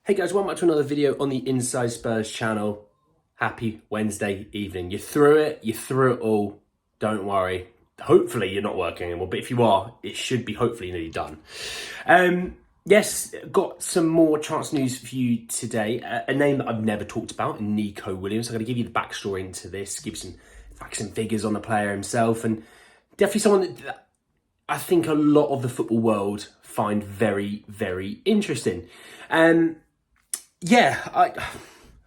Hey guys, welcome back to another video on the Inside Spurs channel. Happy Wednesday evening. You're through it all. Don't worry. Hopefully you're not working anymore, but if you are, it should be hopefully nearly done. Yes, got some more chance news for you today. A name that I've never talked about, Nico Williams. I'm going to give you the backstory into this, give some facts and figures on the player himself, and definitely someone that I think a lot of the football world find very, very interesting. I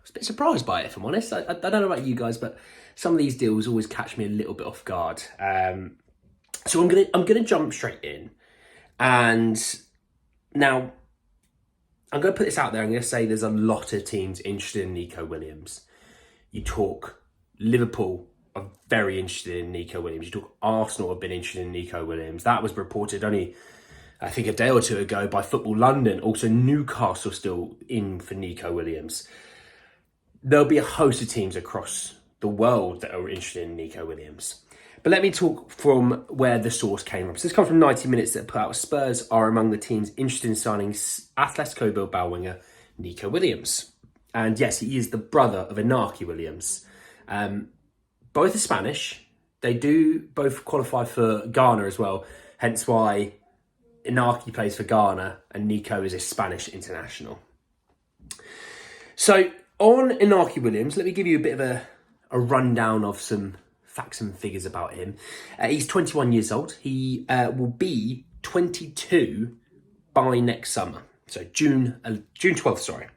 was a bit surprised by it, if I'm honest. I don't know about you guys, but some of these deals always catch me a little bit off guard. So I'm gonna jump straight in, and now I'm gonna put this out there. I'm gonna say there's a lot of teams interested in Nico Williams. You talk Liverpool are very interested in Nico Williams. You talk Arsenal have been interested in Nico Williams. That was reported only, I think, a day or two ago by Football London. Also, Newcastle still in for Nico Williams. There'll be a host of teams across the world that are interested in Nico Williams. But let me talk from where the source came from. So this comes from 90 Minutes that put out Spurs are among the teams interested in signing Atletico Bilbao winger Nico Williams. And yes, he is the brother of Inaki Williams. Both are Spanish. They do both qualify for Ghana as well. Hence why Inaki plays for Ghana and Nico is a Spanish international. So on Inaki Williams, let me give you a bit of a rundown of some facts and figures about him. He's 21 years old. He will be 22 by next summer. So June 12th, sorry.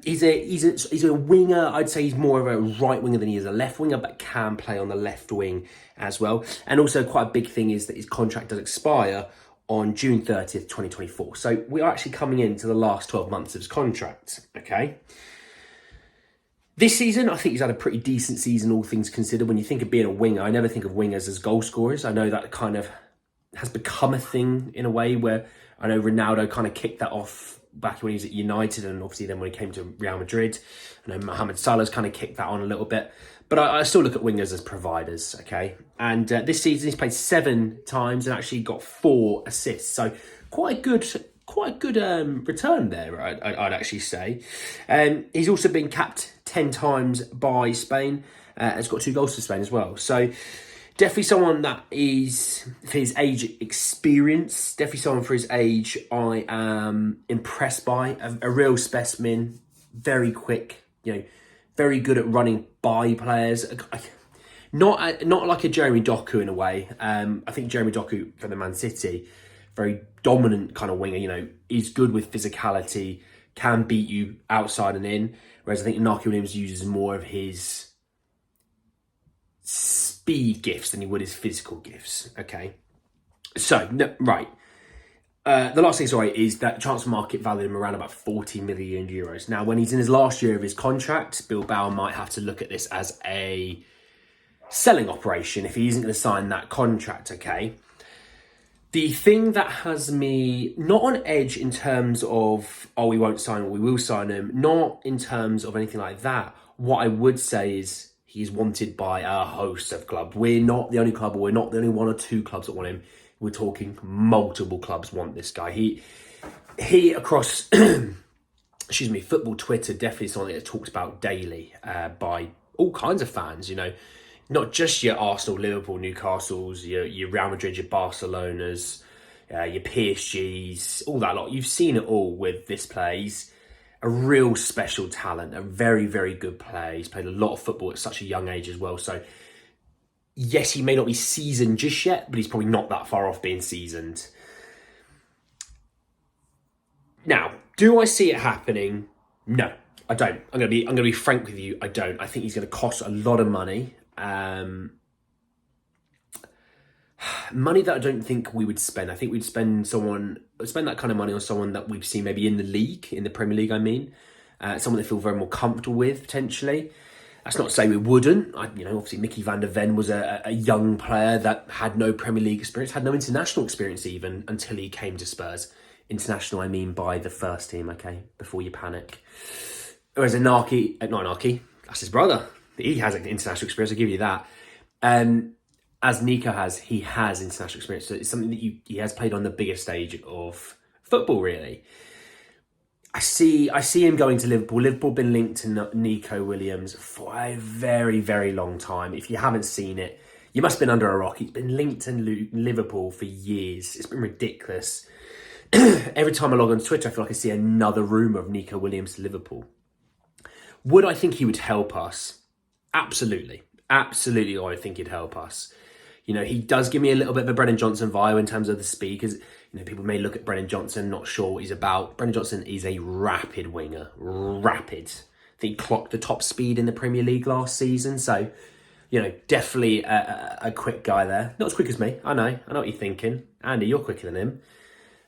He's a winger. I'd say he's more of a right winger than he is a left winger, but can play on the left wing as well. And also quite a big thing is that his contract does expire on June 30th, 2024. So we are actually coming into the last 12 months of his contract, okay? This season, I think he's had a pretty decent season, all things considered. When you think of being a winger, I never think of wingers as goal scorers. I know that kind of has become a thing in a way where I know Ronaldo kind of kicked that off back when he was at United, and obviously then when he came to Real Madrid. I know Mohamed Salah's kind of kicked that on a little bit. But I still look at wingers as providers, okay? And this season he's played 7 times and actually got 4 assists. So quite a good return there, I'd actually say. He's also been capped 10 times by Spain. Has got 2 goals for Spain as well. So definitely someone that is, for his age experience, definitely someone for his age I am impressed by. A real specimen, very quick, very good at running by players. Not like a Jeremy Doku in a way. I think Jeremy Doku for the Man City, very dominant kind of winger, he's good with physicality, can beat you outside and in. Whereas I think Nico Williams uses more of his speed gifts than he would his physical gifts, okay? So, right. The last thing, is that transfer market valued him around about 40 million euros. Now, when he's in his last year of his contract, Bilbao might have to look at this as a selling operation if he isn't going to sign that contract, okay? The thing that has me not on edge in terms of, we won't sign him, or we will sign him, not in terms of anything like that. What I would say is he's wanted by a host of clubs. We're not the only club, or we're not the only 1 or 2 clubs that want him. We're talking multiple clubs want this guy. He across, football Twitter, definitely something that's talked about daily by all kinds of fans, Not just your Arsenal, Liverpool, Newcastles, your Real Madrid, your Barcelonas, your PSGs, all that lot. You've seen it all with this player. He's a real special talent, a very, very good player. He's played a lot of football at such a young age as well. So, yes, he may not be seasoned just yet, but he's probably not that far off being seasoned. Now, do I see it happening? No, I don't. I'm gonna be frank with you. I don't. I think he's going to cost a lot of money. Money that I don't think we would spend. I think we'd spend that kind of money on someone that we've seen maybe in the league, in the Premier League, someone that feel very more comfortable with, potentially. That's not to say we wouldn't. Obviously Mickey van der Ven was a young player that had no Premier League experience, had no international experience even, until he came to Spurs. International, I mean by the first team, okay? Before you panic. Whereas Inaki, that's his brother. He has an international experience, I'll give you that. As Nico has, he has international experience. So it's something that he has played on the bigger stage of football, really. I see him going to Liverpool. Liverpool been linked to Nico Williams for a very, very long time. If you haven't seen it, you must have been under a rock. He's been linked to Liverpool for years. It's been ridiculous. Every time I log on Twitter, I feel like I see another rumour of Nico Williams to Liverpool. Would I think he would help us? Absolutely. Absolutely, I think he'd help us. You know, he does give me a little bit of a Brennan Johnson vibe in terms of the speed, because, you know, people may look at Brennan Johnson, not sure what he's about. Brennan Johnson is a rapid winger. Rapid. I think he clocked the top speed in the Premier League last season, so, you know, definitely a quick guy there. Not as quick as me, I know what you're thinking. Andy, you're quicker than him.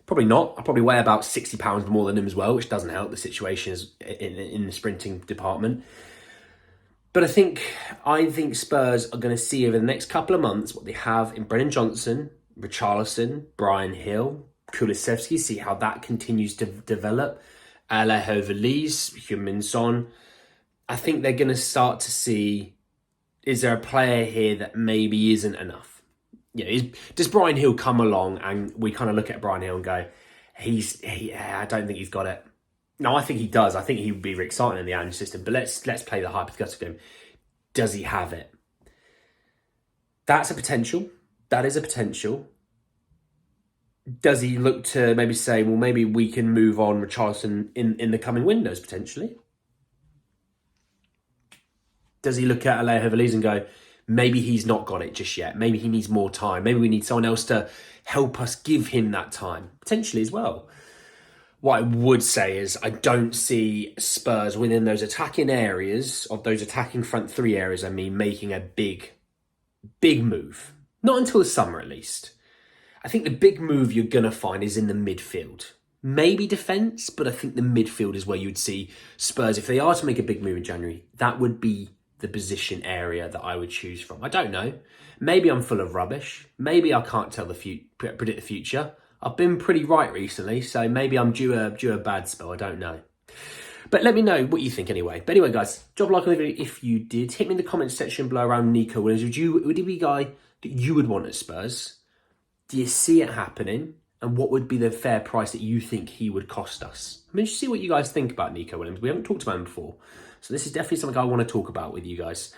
Probably not. I probably weigh about 60 pounds more than him as well, which doesn't help the situation in the sprinting department. But I think Spurs are going to see over the next couple of months what they have in Brennan Johnson, Richarlison, Bryan Hill, Kulusevski, see how that continues to develop. Alejo Veliz, Heung-min Son. I think they're going to start to see, is there a player here that maybe isn't enough? You know, does Bryan Hill come along and we kind of look at Bryan Hill and go, I don't think he's got it. No, I think he does. I think he would be very exciting in the Ange system. But let's play the hypothetical game. Does he have it? That's a potential. That is a potential. Does he look to maybe say, well, maybe we can move on Richarlison in the coming windows, potentially? Does he look at Alejo Veliz and go, maybe he's not got it just yet. Maybe he needs more time. Maybe we need someone else to help us give him that time, potentially as well. What I would say is I don't see Spurs within those attacking areas, of those attacking front three areas, I mean, making a big move. Not until the summer, at least. I think the big move you're going to find is in the midfield. Maybe defence, but I think the midfield is where you'd see Spurs. If they are to make a big move in January, that would be the position area that I would choose from. I don't know. Maybe I'm full of rubbish. Maybe I can't predict the future. I've been pretty right recently, so maybe I'm due a bad spell. I don't know. But let me know what you think anyway. But anyway, guys, drop a like on the video if you did. Hit me in the comments section below around Nico Williams. Would he be a guy that you would want at Spurs? Do you see it happening? And what would be the fair price that you think he would cost us? I mean, just see what you guys think about Nico Williams. We haven't talked about him before. So this is definitely something I want to talk about with you guys.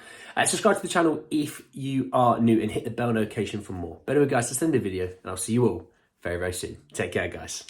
Subscribe to the channel if you are new and hit the bell notification for more. But anyway, guys, let's end the video and I'll see you all very, very soon. Take care, guys.